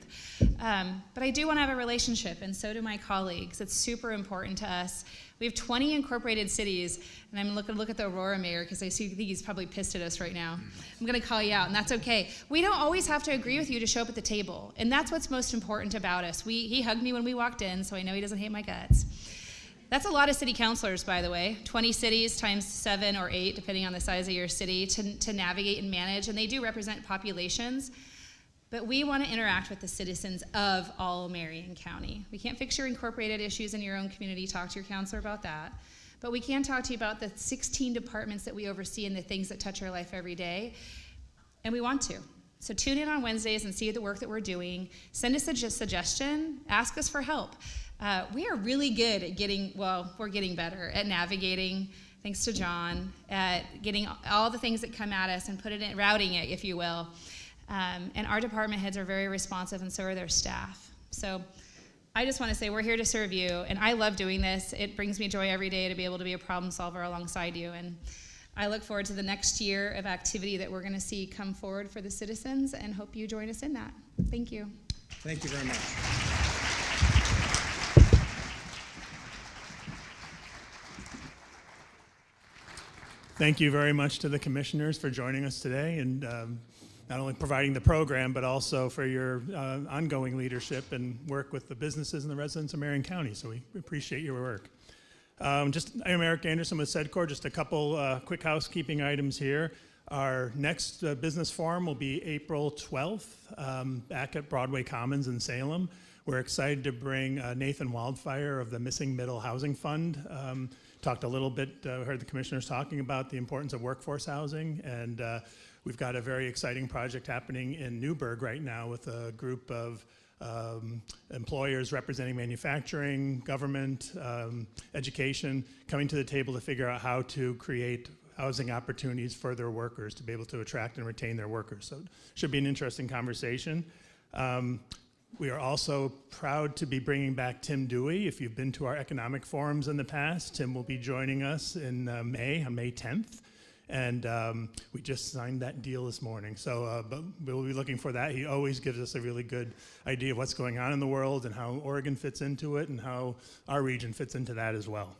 But I do want to have a relationship, and so do my colleagues. It's super important to us. We have 20 incorporated cities, and I'm looking to look at the Aurora mayor because I think he's probably pissed at us right now. I'm going to call you out, and that's okay. We don't always have to agree with you to show up at the table, and that's what's most important about us. He hugged me when we walked in, so I know he doesn't hate my guts. That's a lot of city councilors, by the way. 20 cities times 7 or 8, depending on the size of your city, to navigate and manage, and they do represent populations. But we want to interact with the citizens of all Marion County. We can't fix your incorporated issues in your own community. Talk to your counselor about that. But we can talk to you about the 16 departments that we oversee and the things that touch our life every day. And we want to. So tune in on Wednesdays and see the work that we're doing. Send us a suggestion. Ask us for help. We are really good at we're getting better at navigating, thanks to John, at getting all the things that come at us and routing it, if you will. And our department heads are very responsive, and so are their staff. So I just want to say we're here to serve you, and I love doing this. It brings me joy every day to be able to be a problem solver alongside you, and I look forward to the next year of activity that we're going to see come forward for the citizens, and hope you join us in that. Thank you. Thank you very much. Thank you very much to the commissioners for joining us today and not only providing the program, but also for your ongoing leadership and work with the businesses and the residents of Marion County. So we appreciate your work. I'm Eric Anderson with SEDCOR. Just a couple quick housekeeping items here. Our next business forum will be April 12th back at Broadway Commons in Salem. We're excited to bring Nathan Wildfire of the Missing Middle Housing Fund. Talked a little bit, heard the commissioners talking about the importance of workforce housing, and we've got a very exciting project happening in Newburgh right now with a group of employers representing manufacturing, government, education, coming to the table to figure out how to create housing opportunities for their workers to be able to attract and retain their workers. So it should be an interesting conversation. We are also proud to be bringing back Tim Dewey. If you've been to our economic forums in the past, Tim will be joining us in May, on May 10th. And we just signed that deal this morning. So but we'll be looking for that. He always gives us a really good idea of what's going on in the world and how Oregon fits into it and how our region fits into that as well.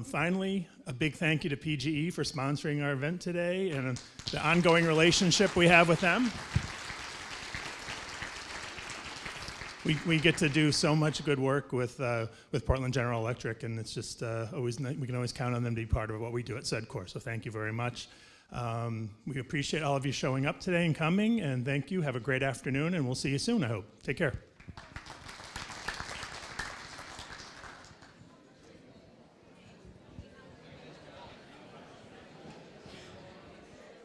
Finally, a big thank you to PGE for sponsoring our event today and the ongoing relationship we have with them. We get to do so much good work with Portland General Electric, and it's just we can always count on them to be part of what we do at SEDCOR. So thank you very much. We appreciate all of you showing up today and coming, and thank you. Have a great afternoon, and we'll see you soon, I hope. Take care.